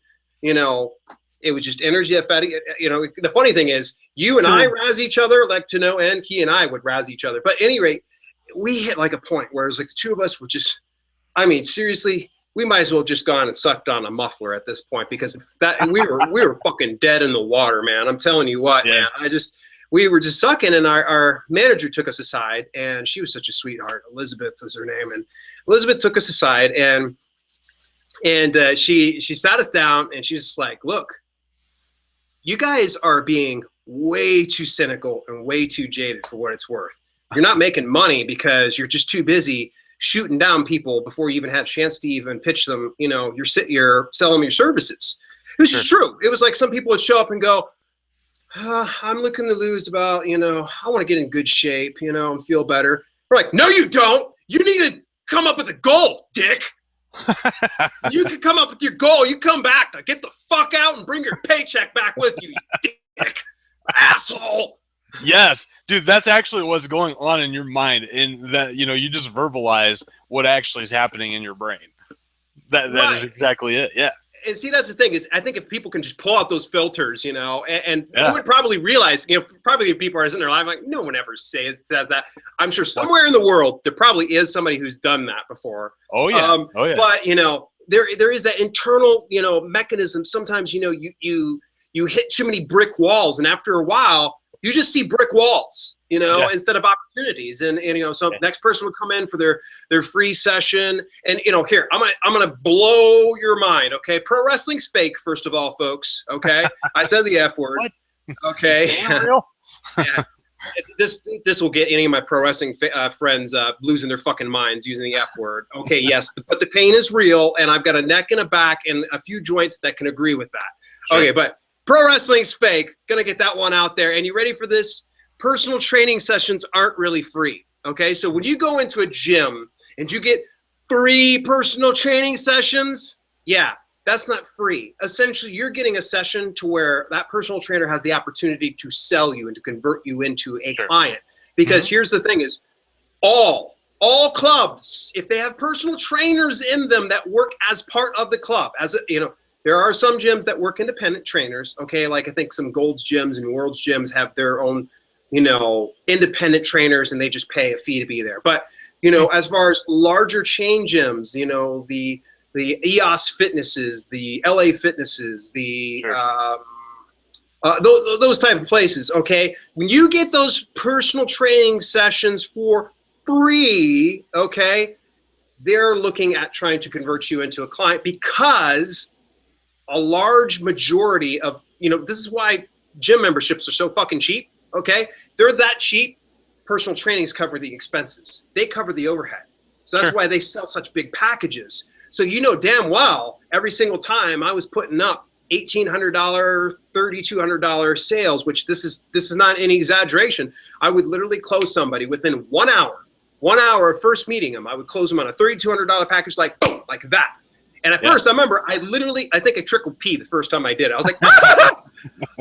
it was just energy that fed it. The funny thing is, you and I razz each other like to no end. He and I would razz each other. But at any rate, we hit like a point where it was like the two of us would just, I mean, seriously, we might as well have just gone and sucked on a muffler at this point, because we were fucking dead in the water, man. I'm telling you what, man. We were just sucking, and our manager took us aside, and she was such a sweetheart. Elizabeth was her name, and Elizabeth took us aside, and she sat us down, and she's just like, look, you guys are being way too cynical and way too jaded for what it's worth. You're not making money because you're just too busy shooting down people before you even had a chance to even pitch them, you're selling them your services. It was just true. It was like some people would show up and go, I'm looking to lose about, I want to get in good shape, and feel better. We're like, no, you don't. You need to come up with a goal, dick. You can come up with your goal. You come back. Now get the fuck out and bring your paycheck back with you, you dick, asshole. Yes, dude, that's actually what's going on in your mind, and that you just verbalize what actually is happening in your brain. That is exactly it. Yeah. And see, that's the thing is, I think if people can just pull out those filters, and you would probably realize, probably people are in their life like, no one ever says that. I'm sure somewhere in the world there probably is somebody who's done that before. Oh yeah. But there is that internal mechanism. Sometimes you hit too many brick walls, and after a while you just see brick walls. Instead of opportunities, and so next person would come in for their free session, and here I'm gonna blow your mind. Okay, pro wrestling's fake. First of all, folks. Okay, I said the F word. What? Okay, yeah. This will get any of my pro wrestling friends losing their fucking minds using the F word. Okay, yes, but the pain is real, and I've got a neck and a back and a few joints that can agree with that. Sure. Okay, but pro wrestling's fake. Gonna get that one out there. And you ready for this? Personal training sessions aren't really free. Okay, so when you go into a gym and you get 3 personal training sessions, yeah, that's not free. Essentially, you're getting a session to where that personal trainer has the opportunity to sell you and to convert you into a client. Because here's the thing is, all clubs, if they have personal trainers in them that work as part of the club, there are some gyms that work independent trainers. Okay, like I think some Gold's gyms and World's gyms have their own independent trainers, and they just pay a fee to be there. But, as far as larger chain gyms, the EOS Fitnesses, the LA Fitnesses, the those type of places, okay, when you get those personal training sessions for free, okay, they're looking at trying to convert you into a client, because a large majority of, this is why gym memberships are so fucking cheap. Okay, they're that cheap. Personal trainings cover the expenses. They cover the overhead. So that's why they sell such big packages. So damn well, every single time I was putting up $1,800, $3,200 sales, which this is not any exaggeration. I would literally close somebody within 1 hour. 1 hour of first meeting them, I would close them on a $3,200 package, like boom, like that. And at first, I remember I think I trickled pee the first time I did it. I was like,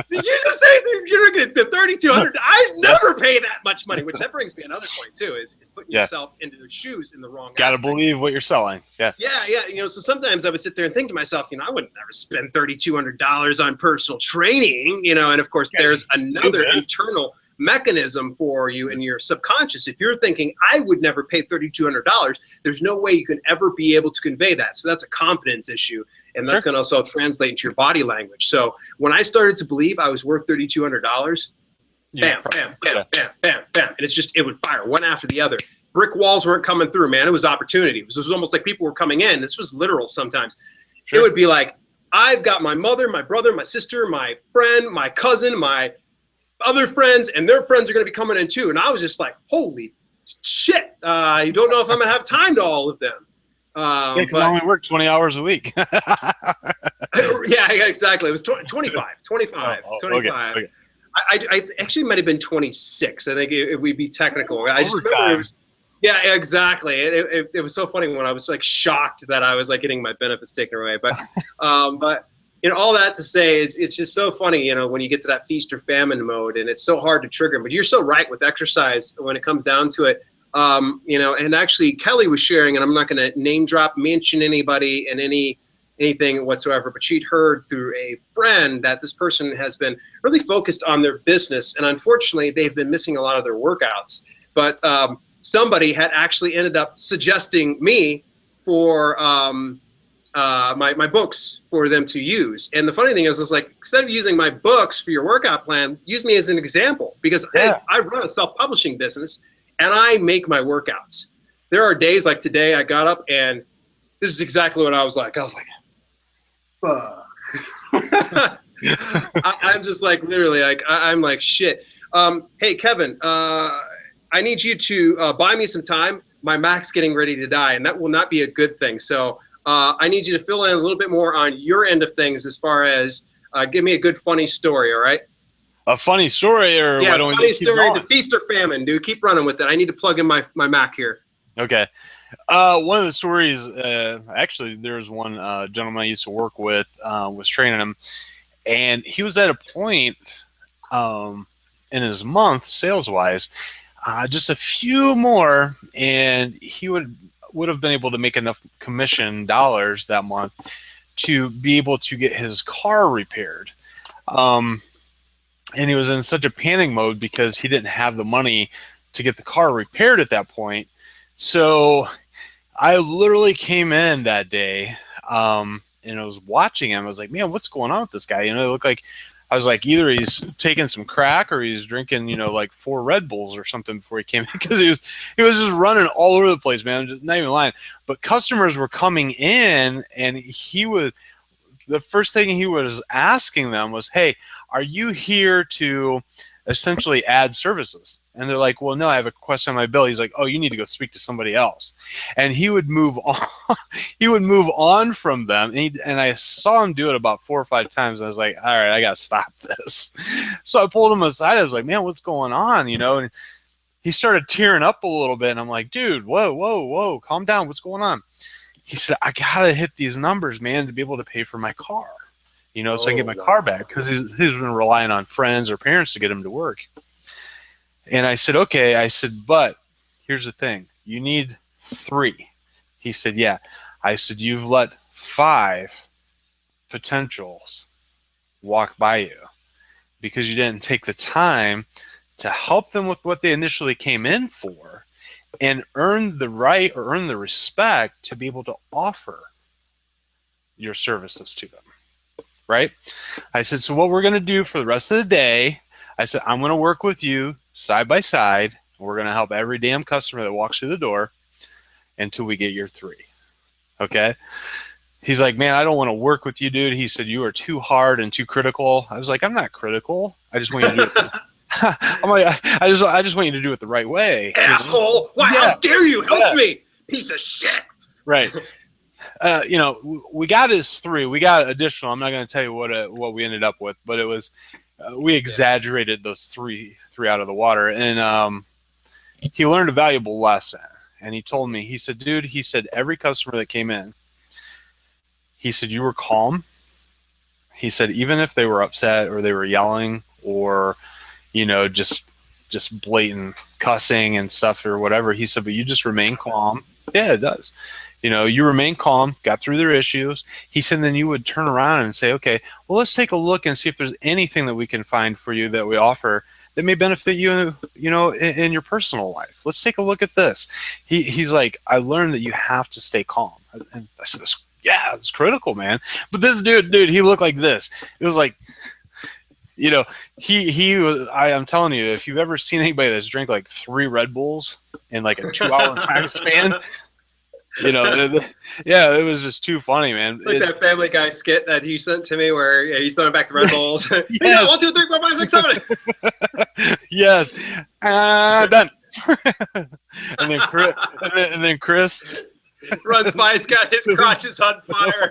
did you just say that you're going to get $3,200? I'd never pay that much money, which that brings me another point too, is putting yourself into the shoes in the wrong Got to aspect. believe what you're selling. Yeah. Yeah. So sometimes I would sit there and think to myself, I would never spend $3,200 on personal training, and of course there's another internal mechanism for you in your subconscious. If you're thinking, I would never pay $3,200, there's no way you can ever be able to convey that. So that's a confidence issue, and that's going to also translate into your body language. So when I started to believe I was worth $3,200, bam, bam, bam, bam, bam, bam, and it would fire one after the other. Brick walls weren't coming through, man. It was opportunity. It was almost like people were coming in. This was literal sometimes. It would be like, I've got my mother, my brother, my sister, my friend, my cousin, my other friends, and their friends are going to be coming in too. And I was just like, holy shit. You don't know if I'm going to have time to all of them. Because I only work 20 hours a week. Yeah, exactly. It was 25. Okay. I actually might have been 26. I think it would be technical. I just remember it was, yeah, exactly. It was so funny when I was like shocked that I was like getting my benefits taken away. But all that to say, it's just so funny, when you get to that feast or famine mode, and it's so hard to trigger. But you're so right with exercise when it comes down to it. And actually Kelly was sharing, and I'm not going to name drop, mention anybody and anything whatsoever, but she'd heard through a friend that this person has been really focused on their business, and unfortunately they've been missing a lot of their workouts. But somebody had actually ended up suggesting me for my books for them to use. And the funny thing is like, instead of using my books for your workout plan, use me as an example, because I run a self-publishing business and I make my workouts. There are days like today I got up and this is exactly what I was like. I was like, fuck. I'm just like, literally like, I'm like, shit. Hey, Kevin, I need you to buy me some time. My Mac's getting ready to die, and that will not be a good thing. So I need you to fill in a little bit more on your end of things as far as give me a good funny story, all right? A funny story, or yeah, why don't we funny just keep story going? to feast or famine, dude. Keep running with it. I need to plug in my Mac here. Okay. One of the stories, actually, there's one gentleman I used to work with, was training him, and he was at a point in his month, sales-wise, just a few more, and he would have been able to make enough commission dollars that month to be able to get his car repaired. And he was in such a panic mode because he didn't have the money to get the car repaired at that point. So I literally came in that day, and I was watching him. I was like, man, what's going on with this guy? It looked like, I was like, either he's taking some crack or he's drinking, like 4 Red Bulls or something before he came in, because he was just running all over the place, man. I'm just not even lying. But customers were coming in, and the first thing he was asking them was, hey, are you here to essentially add services? And they're like, well, no, I have a question on my bill. He's like, oh, you need to go speak to somebody else. And he would move on. He would move on from them. And I saw him do it about 4 or 5 times. And I was like, all right, I got to stop this. So I pulled him aside. I was like, man, what's going on? And he started tearing up a little bit. And I'm like, dude, whoa, calm down. What's going on? He said, I got to hit these numbers, man, to be able to pay for my car, so I can get my car back, because he's been relying on friends or parents to get him to work. And I said, okay. I said, but here's the thing. You need 3. He said, yeah. I said, you've let 5 potentials walk by you because you didn't take the time to help them with what they initially came in for and earn the right or earn the respect to be able to offer your services to them. Right? I said, so what we're going to do for the rest of the day, I said, I'm going to work with you side by side. We're going to help every damn customer that walks through the door until we get your 3. Okay? He's like, man, I don't want to work with you, dude. He said, you are too hard and too critical. I was like, I'm not critical. I just want you to do it. I'm like, I just want you to do it the right way. Asshole. Why? Yeah. How dare you help me? Piece of shit. Right. We got his 3. We got additional. I'm not going to tell you what we ended up with, but it was, we exaggerated those 3 out of the water. And he learned a valuable lesson. And he told me, he said, dude, he said, every customer that came in, he said, you were calm. He said, even if they were upset or they were yelling or, just blatant cussing and stuff or whatever, he said, but you just remain calm. Yeah, it does. You remain calm, got through their issues. He said, then you would turn around and say, okay, well, let's take a look and see if there's anything that we can find for you that we offer that may benefit you, in your personal life. Let's take a look at this. He's like, I learned that you have to stay calm. And I said, yeah, it's critical, man. But this dude, he looked like this. It was like, he was, I'm telling you, if you've ever seen anybody that's drank like 3 Red Bulls in like a 2-hour time span, yeah, it was just too funny, man. Like that Family Guy skit that you sent to me where he's throwing back the Red Bulls. Yes. 1, 2, 3, 4, 5, 6, 7. Yes. Done. and then Chris runs by, he's got his crotches on fire.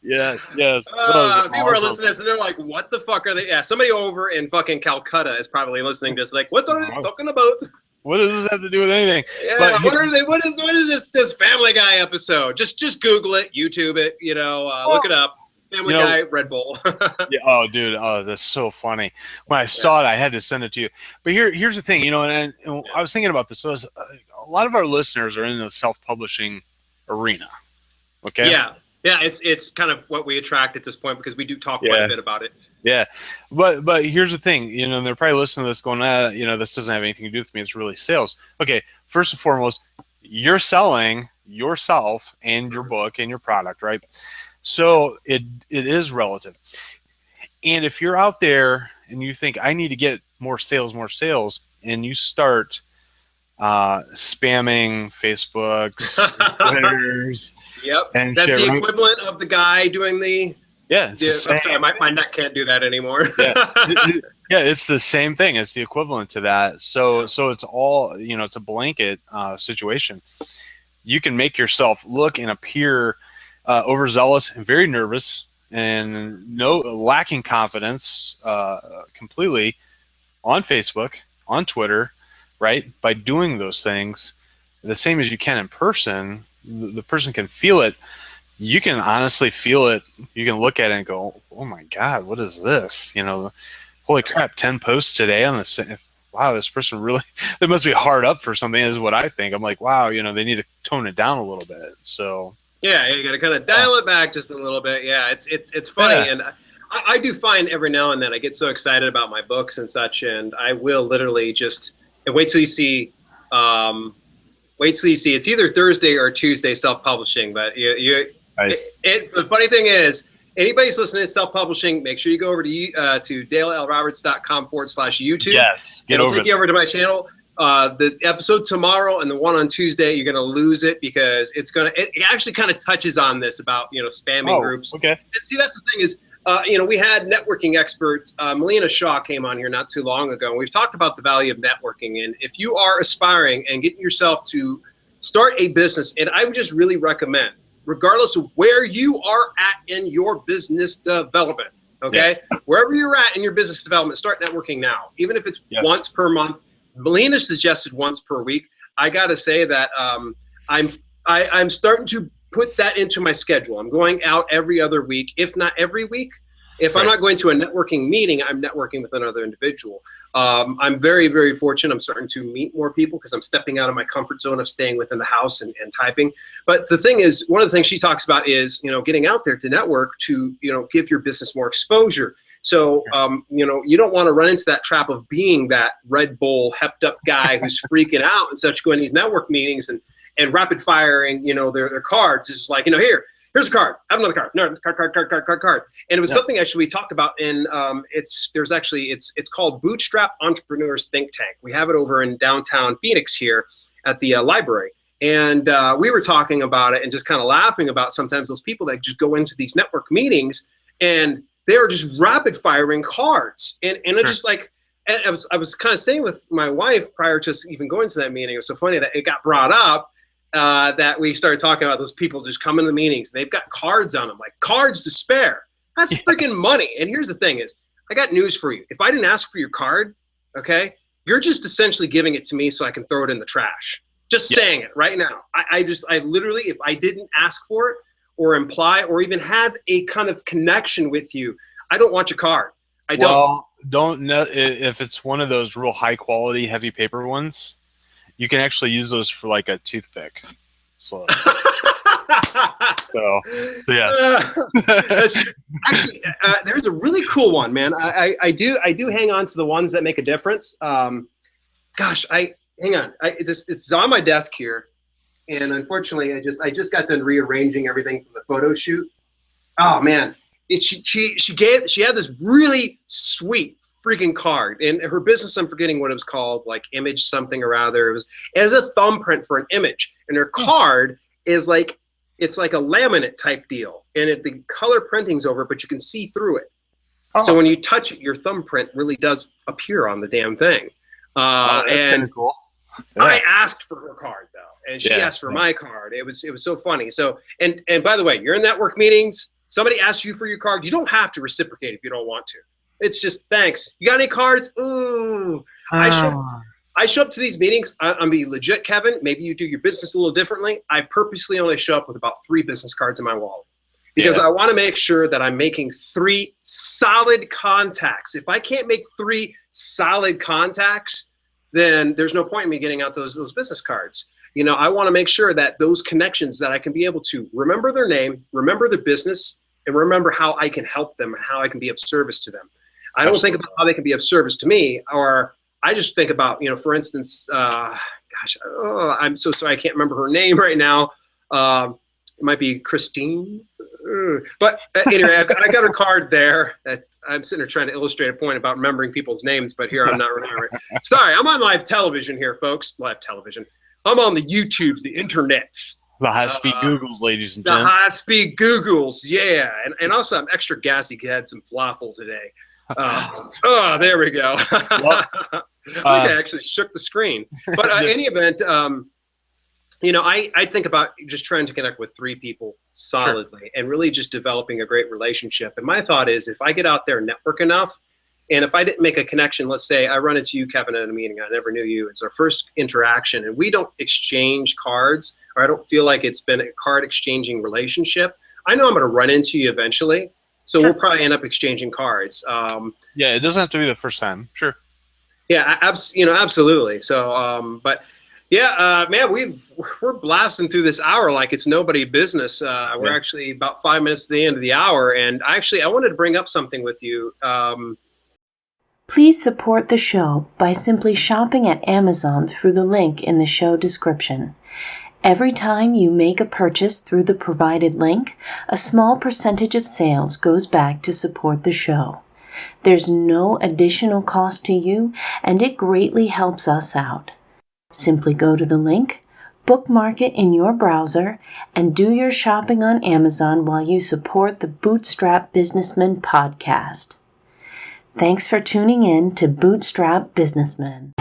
Yes. People are listening to this and they're like, what the fuck are they? Yeah, somebody over in fucking Calcutta is probably listening to this like, what are they talking about? What does this have to do with anything? Yeah, but what is this Family Guy episode? Just Google it, YouTube it, look it up. Family Guy, Red Bull. Yeah. Oh, dude. Oh, that's so funny. When I saw it, I had to send it to you. But here's the thing, and I was thinking about this. So a lot of our listeners are in the self-publishing arena. Okay. Yeah. Yeah. It's kind of what we attract at this point because we do talk quite a bit about it. Yeah. But here's the thing, they're probably listening to this going, this doesn't have anything to do with me. It's really sales. Okay. First and foremost, you're selling yourself and your book and your product, right? So it is relative. And if you're out there and you think I need to get more sales, and you start spamming Facebooks, Twitters. Yep. And that's the equivalent of the guy doing the. Yeah. I'm sorry, my neck can't do that anymore. Yeah, it's the same thing. It's the equivalent to that. So it's all, it's a blanket situation. You can make yourself look and appear overzealous and very nervous and lacking confidence completely on Facebook, on Twitter, right? By doing those things, the same as you can in person, the person can feel it. You can honestly feel it. You can look at it and go, oh my God, what is this? Holy crap, 10 posts today on this. Wow, this person really, they must be hard up for something is what I think. I'm like, wow, they need to tone it down a little bit. So Yeah, you got to kind of dial it back just a little bit. Yeah, it's funny, and I do find every now and then I get so excited about my books and such, and I will literally just and wait till you see. Wait till you see. It's either Thursday or Tuesday self-publishing, but Nice. the funny thing is, anybody's listening to self-publishing, make sure you go over to DaleLRoberts.com/YouTube. Yes, It'll take you over to my channel. The episode tomorrow and the one on Tuesday, you're going to lose it because it actually kind of touches on this about, spamming groups. Okay. And see, that's the thing is, we had networking experts. Melina Shaw came on here not too long ago, and we've talked about the value of networking. And if you are aspiring and getting yourself to start a business, and I would just really recommend, regardless of where you are at in your business development, okay? Yes. Wherever you're at in your business development, start networking now, even if it's once per month. Melina suggested once per week. I got to say that I'm starting to put that into my schedule. I'm going out every other week, if not every week. If I'm not going to a networking meeting, I'm networking with another individual. I'm very, very fortunate. I'm starting to meet more people because I'm stepping out of my comfort zone of staying within the house and typing. But the thing is, one of the things she talks about is, getting out there to network to, give your business more exposure. So, you don't want to run into that trap of being that Red Bull hepped up guy who's freaking out and such, going to these network meetings and rapid firing, their cards. It's just like, here's a card. Have another card. No, card. And it was something actually we talked about in it's called Bootstrap Entrepreneurs Think Tank. We have it over in downtown Phoenix here at the library. And we were talking about it and just kind of laughing about sometimes those people that just go into these network meetings and they're just rapid firing cards. And it's just like, and I was kind of saying with my wife prior to even going to that meeting, it was so funny that it got brought up. That we started talking about those people just come in the meetings. They've got cards on them, like cards to spare. That's freaking money. And here's the thing is, I got news for you. If I didn't ask for your card, okay, you're just essentially giving it to me so I can throw it in the trash. Just saying it right now. I literally, if I didn't ask for it or imply or even have a kind of connection with you, I don't want your card. I don't. Well, don't know if it's one of those real high quality, heavy paper ones. You can actually use those for like a toothpick. So yes. Actually, there's a really cool one, man. I do hang on to the ones that make a difference. Gosh, hang on. It's on my desk here, and unfortunately, I just got done rearranging everything from the photo shoot. Oh man, she had this really sweet freaking card, and her business, I'm forgetting what it was called, like Image something or other. It was as a thumbprint for an image, and her card is like, it's like a laminate type deal, and the color printing's over, but you can see through it. So when you touch it, your thumbprint really does appear on the damn thing. That's and cool. Yeah. I asked for her card though, and she asked for my card. It was so funny. So and by the way, you're in network meetings. Somebody asks you for your card. You don't have to reciprocate if you don't want to. It's just, thanks. You got any cards? Ooh. I show up to these meetings. I'm being legit, Kevin. Maybe you do your business a little differently. I purposely only show up with about 3 business cards in my wallet because I want to make sure that I'm making 3 solid contacts. If I can't make 3 solid contacts, then there's no point in me getting out those business cards. I want to make sure that those connections, that I can be able to remember their name, remember their business, and remember how I can help them and how I can be of service to them. I don't think about how they can be of service to me, or I just think about, for instance, I'm so sorry, I can't remember her name right now. It might be Christine. But anyway, I got her card there. I'm sitting there trying to illustrate a point about remembering people's names, but here I'm not remembering. Sorry, I'm on live television here, folks. Live television. I'm on the YouTubes, the internets. The high-speed Googles, ladies and gentlemen. The high-speed Googles, yeah. And also I'm extra gassy. Had some falafel today. There we go. I think I actually shook the screen. But in any event, I think about just trying to connect with 3 people solidly and really just developing a great relationship. And my thought is, if I get out there and network enough, and if I didn't make a connection, let's say I run into you, Kevin, at a meeting, I never knew you. It's our first interaction, and we don't exchange cards, or I don't feel like it's been a card exchanging relationship. I know I'm going to run into you eventually. So we'll probably end up exchanging cards. It doesn't have to be the first time. Sure. Yeah, absolutely. So, but Yeah, man, we're blasting through this hour like it's nobody business. We're actually about 5 minutes to the end of the hour, and I wanted to bring up something with you. Please support the show by simply shopping at Amazon through the link in the show description. Every time you make a purchase through the provided link, a small percentage of sales goes back to support the show. There's no additional cost to you, and it greatly helps us out. Simply go to the link, bookmark it in your browser, and do your shopping on Amazon while you support the Bootstrap Businessmen podcast. Thanks for tuning in to Bootstrap Businessmen.